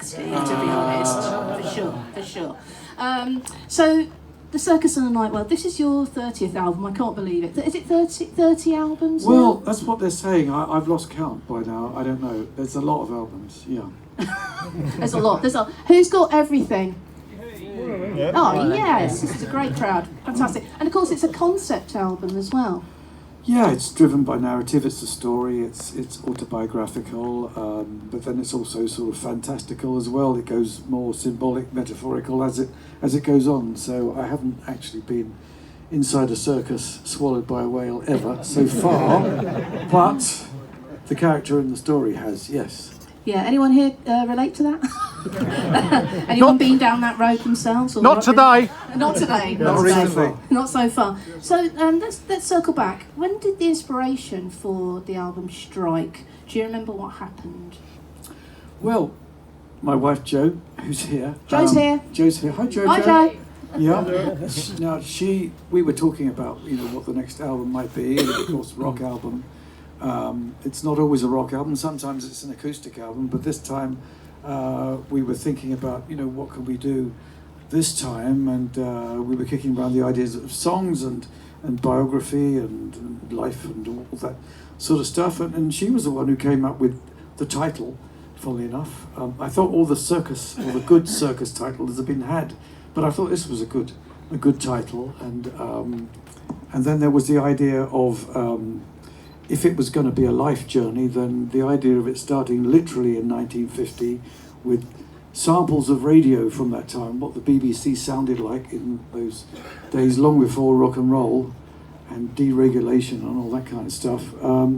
Steve, to be honest, for sure. So, The Circus and the Night World, this is your 30th album, I can't believe it. Is it 30 albums? Well, that's what they're saying. I've lost count by now, I don't know. There's a lot of albums, yeah. There's a lot. Who's got everything? Yeah. Oh, yes, this is a great crowd. Fantastic. And of course, it's a concept album as well. Yeah, it's driven by narrative, it's a story, it's autobiographical, but then it's also sort of fantastical as well. It goes more symbolic, metaphorical as it goes on. So I haven't actually been inside a circus swallowed by a whale ever so far, but the character in the story has, yes. Yeah, anyone here relate to that? Anyone been down that road themselves? Or Not today. Not today. Not recently. Not so far. So let's circle back. When did the inspiration for the album strike? Do you remember what happened? Well, my wife Jo, who's here. Jo's here. Jo's here. Hi, Jo. Hi, Jo. Yeah. Now we were talking about what the next album might be, and of course rock album. It's not always a rock album. Sometimes it's an acoustic album. But this time we were thinking about what can we do this time, and we were kicking around the ideas of songs and biography and life and all that sort of stuff. And she was the one who came up with the title. Funnily enough, I thought all the good circus titles had been had, but I thought this was a good title. And then there was the idea of if it was going to be a life journey, then the idea of it starting literally in 1950 with samples of radio from that time, what the BBC sounded like in those days, long before rock and roll and deregulation and all that kind of stuff.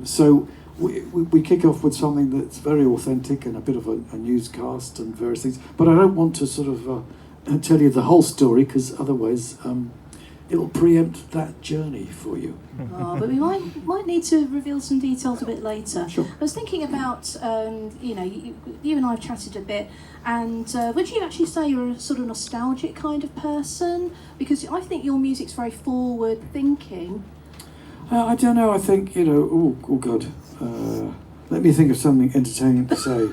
So we kick off with something that's very authentic and a bit of a newscast and various things. But I don't want to sort of tell you the whole story, because otherwise it'll preempt that journey for you. Oh, but we might need to reveal some details a bit later. Sure. I was thinking about, you and I have chatted a bit, and would you actually say you're a sort of nostalgic kind of person? Because I think your music's very forward-thinking. I don't know, I think, oh God, let me think of something entertaining to say.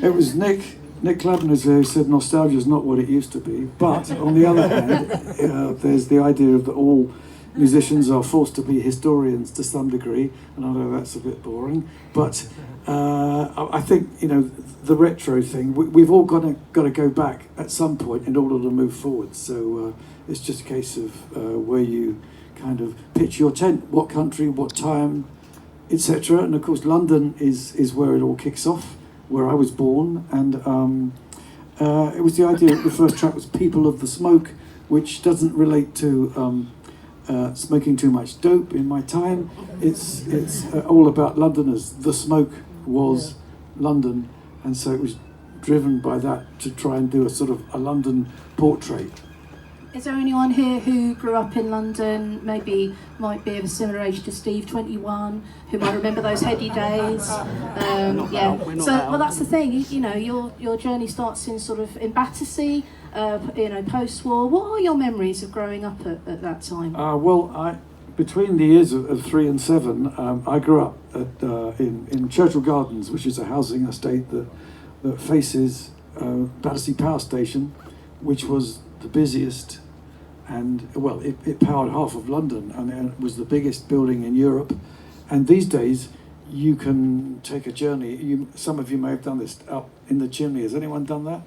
It was Nick Clabner who said nostalgia is not what it used to be, but on the other hand, there's the idea that all musicians are forced to be historians to some degree, and I know that's a bit boring, but I think the retro thing, we've all got to go back at some point in order to move forward. So it's just a case of where you kind of pitch your tent, what country, what time, etc. And of course, London is where it all kicks off, where I was born, and it was the idea. The first track was "People of the Smoke," which doesn't relate to smoking too much dope in my time. It's all about Londoners. The smoke was London, and so it was driven by that to try and do a sort of a London portrait. Is there anyone here who grew up in London, maybe might be of a similar age to Steve, 21, who might remember those heady days? Yeah. So, well, that's the thing. Your journey starts in Battersea, post-war. What are your memories of growing up at that time? Between the years of 3 and 7, I grew up in Churchill Gardens, which is a housing estate that faces Battersea Power Station, which was the busiest, and it powered half of London, and it was the biggest building in Europe. And these days you can take a journey. Some of you may have done this up in the chimney. Has anyone done that?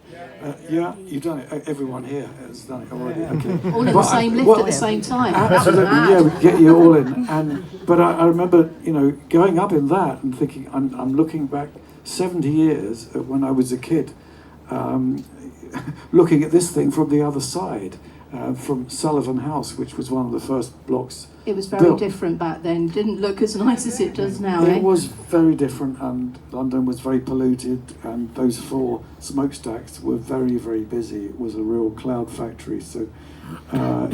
Yeah, you've done it. Everyone here has done it already. Okay. All in the same lift at the same time. Absolutely, yeah, we get you all in. But I remember, going up in that and thinking, I'm looking back 70 years when I was a kid, looking at this thing from the other side, from Sullivan House, which was one of the first blocks. It was very different back then. Didn't look as nice as it does now. It was very different, and London was very polluted, and those 4 smokestacks were very, very busy. It was a real cloud factory. So, I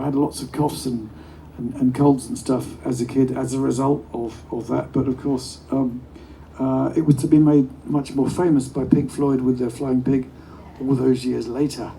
had lots of coughs and colds and stuff as a kid as a result of that. But of course, it was to be made much more famous by Pink Floyd with their Flying Pig all those years later.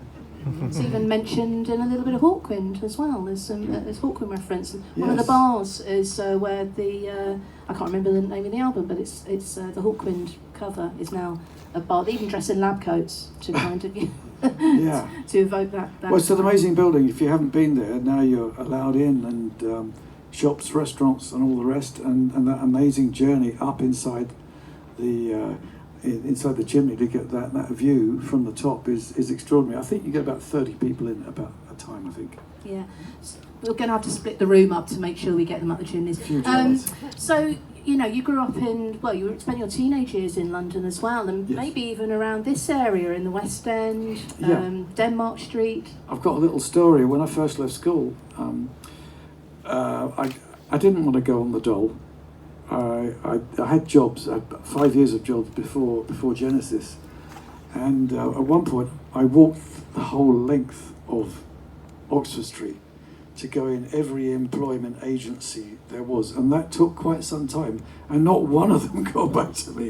It's even mentioned in a little bit of Hawkwind as well. There's Hawkwind reference. And one of the Yes. bars is where the I can't remember the name of the album, but it's the Hawkwind cover is now a bar. They even dress in lab coats to kind of Yeah. to evoke that. Well, it's an amazing building. If you haven't been there, now you're allowed in, and shops, restaurants, and all the rest, and that amazing journey up inside the chimney to get that view from the top is extraordinary. I think you get about 30 people in about a time, I think. Yeah. We're going to have to split the room up to make sure we get them up the chimneys. So, you know, you grew up in, well, you spent your teenage years in London as well, and yes. maybe even around this area in the West End, Denmark Street. I've got a little story. When I first left school, I didn't want to go on the dole. I had jobs. I had 5 years of jobs before Genesis, and at one point I walked the whole length of Oxford Street to go in every employment agency there was, and that took quite some time, and not one of them got back to me.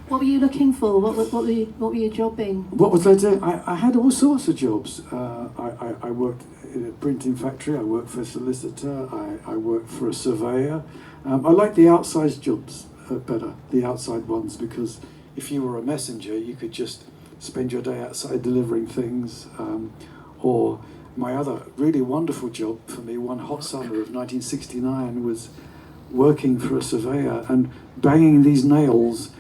What were you looking for? What were you jobbing? What was I doing? I had all sorts of jobs. I worked in a printing factory, I worked for a solicitor, I worked for a surveyor. I liked the outside jobs better, the outside ones, because if you were a messenger, you could just spend your day outside delivering things. Or my other really wonderful job for me, one hot summer of 1969, was working for a surveyor and banging these nails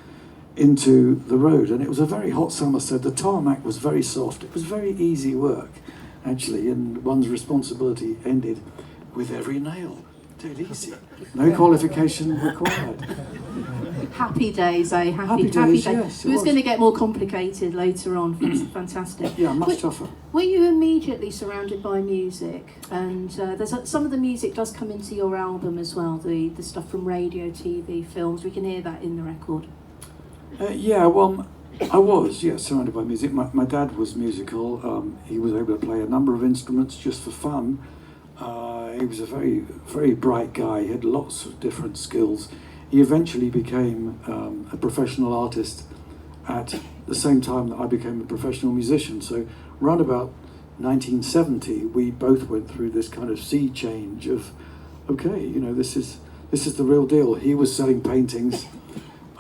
into the road. And it was a very hot summer, so the tarmac was very soft. It was very easy work, actually, and one's responsibility ended with every nail. Dead easy. No qualification required. Happy days, eh? Happy days, yes, It was going to get more complicated later on. Fantastic. Yeah, much tougher. Were you immediately surrounded by music? And some of the music does come into your album as well, the stuff from radio, TV, films. We can hear that in the record. Yeah, well, I was, surrounded by music. My dad was musical. He was able to play a number of instruments just for fun. He was a very, very bright guy. He had lots of different skills. He eventually became a professional artist at the same time that I became a professional musician. So around about 1970, we both went through this kind of sea change of, okay, you know, this is the real deal. He was selling paintings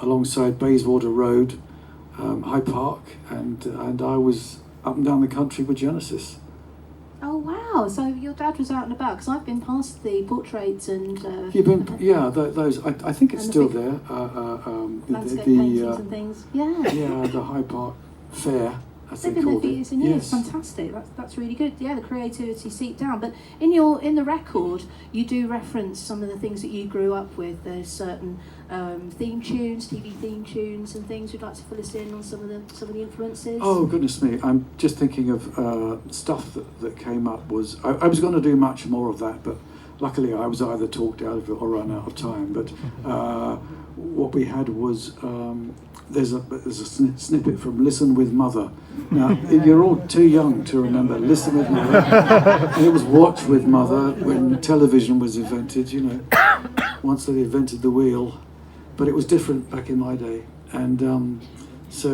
alongside Bayswater Road, High Park, and I was up and down the country with Genesis. Oh wow! So your dad was out and about, because I've been past the portraits and. You've been, those. I think it's still there. Landscape paintings and things. Yeah. Yeah, the High Park Fair, as they They've been there called for it. years and years. Yes. Fantastic. That's really good. Yeah, the creativity seeped down. But in the record, you do reference some of the things that you grew up with. There's certain theme tunes, TV theme tunes, and things. Would you like to fill us in on some of the influences? Oh goodness me! I'm just thinking of stuff that came up. I was going to do much more of that, but luckily I was either talked out of it or run out of time. But what we had was there's a snippet from Listen with Mother. Now you're all too young to remember Listen with Mother. And it was Watch with Mother when television was invented. You know, once they invented the wheel. But it was different back in my day. And so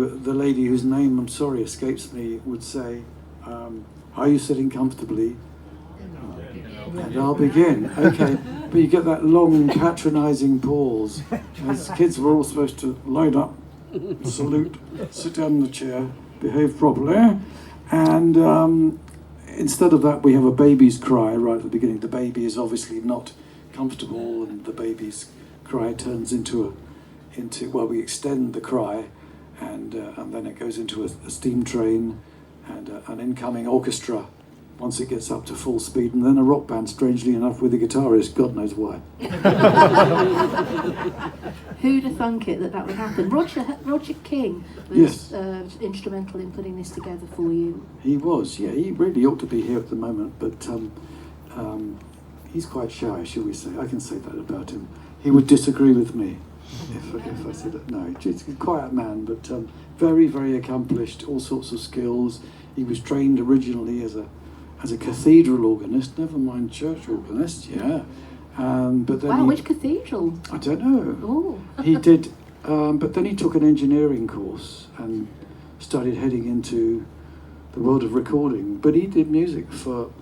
the lady whose name, I'm sorry, escapes me, would say, are you sitting comfortably? And I'll begin. Okay, but you get that long patronising pause. As kids were all supposed to line up, salute, sit down in the chair, behave properly. And instead of that, we have a baby's cry right at the beginning. The baby is obviously not comfortable, and the baby's cry turns into we extend the cry, and then it goes into a steam train and an incoming orchestra once it gets up to full speed, and then a rock band, strangely enough, with a guitarist, God knows why. Who'd have thunk it that would happen? Roger King was instrumental in putting this together for you. He was, yeah. He really ought to be here at the moment, but he's quite shy, shall we say. I can say that about him. He would disagree with me if I said that. No, he's a quiet man, but very, very accomplished, all sorts of skills. He was trained originally as a cathedral organist, never mind church organist, yeah. But then Which cathedral? I don't know. Oh. He did, but then he took an engineering course and started heading into the world of recording. But he did music for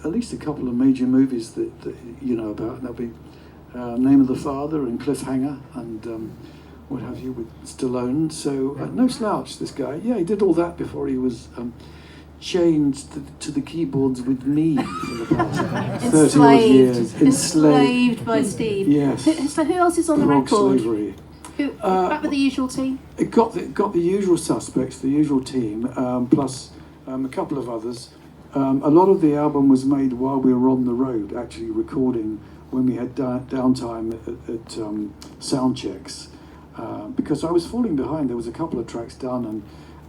at least a couple of major movies that you know about. That'll be Name of the Father and Cliffhanger and what have you with Stallone. So no slouch, this guy. Yeah, he did all that before he was chained to the keyboards with me for the past 30 odd years. Enslaved by Steve. Yes. So who else is on the Prog record? slavery. Back with the usual team? It got the usual suspects, the usual team, plus a couple of others. A lot of the album was made while we were on the road, actually recording when we had downtime at sound checks. Because I was falling behind. There was a couple of tracks done,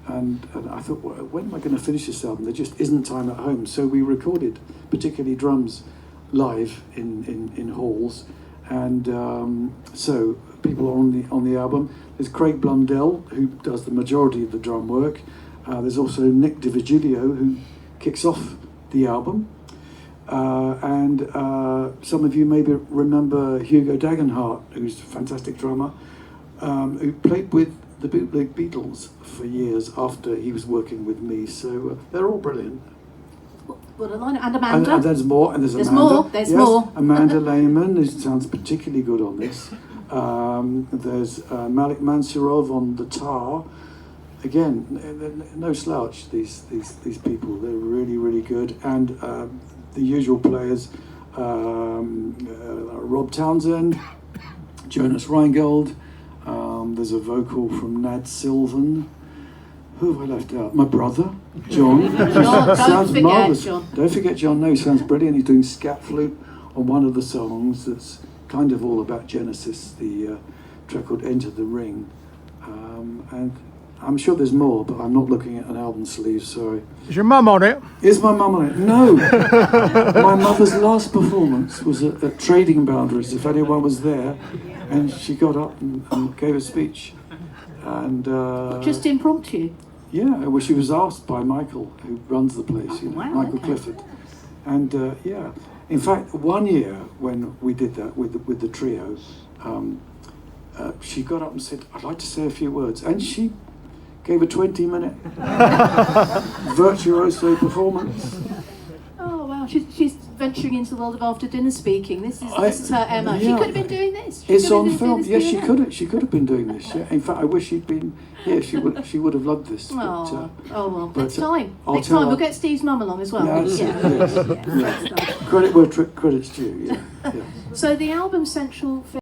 and I thought, well, when am I going to finish this album? There just isn't time at home. So we recorded, particularly drums, live in halls, and so people are on the album. There's Craig Blundell, who does the majority of the drum work. There's also Nick DiVigilio, who kicks off the album. And some of you maybe remember Hugo Dagenhart, who's a fantastic drummer, who played with the Bootleg Beatles for years after he was working with me. So they're all brilliant. What a line. And Amanda. And there's more. And there's There's Amanda. more. There's yes, more. Amanda Lehman, who sounds particularly good on this. There's Malik Mansurov on the tar. Again, no slouch. These people. They're really, really good. And the usual players: Rob Townsend, Jonas Reingold. There's a vocal from Nad Sylvan. Who have I left out? My brother, John. Don't forget John. Don't forget John. No, he sounds brilliant. He's doing scat flute on one of the songs that's kind of all about Genesis, the track called Enter the Ring. And I'm sure there's more, but I'm not looking at an album sleeve, sorry. Is your mum on it? Is my mum on it? No. My mother's last performance was at Trading Boundaries, if anyone was there, and she got up and gave a speech. And Just impromptu. yeah, well, she was asked by Michael, who runs the place, Wow, Michael okay. Clifford. And yeah, in fact, one year when we did that with the trio, she got up and said, "I'd like to say a few words," and she gave a 20-minute virtuoso performance. Oh wow, she's venturing into the world of after dinner speaking. This is her Emma. She yeah. could have been doing this. It's on doing film. this Yes, doing she could have been doing this. Yeah. In fact, I wish she'd been here. She would have loved this. Oh, well, but, next time. I'll Next tell time, her- we'll get Steve's mum along as well. Yes, Yeah. yes, Yeah. Credit where credit's due. Yeah. So the album Central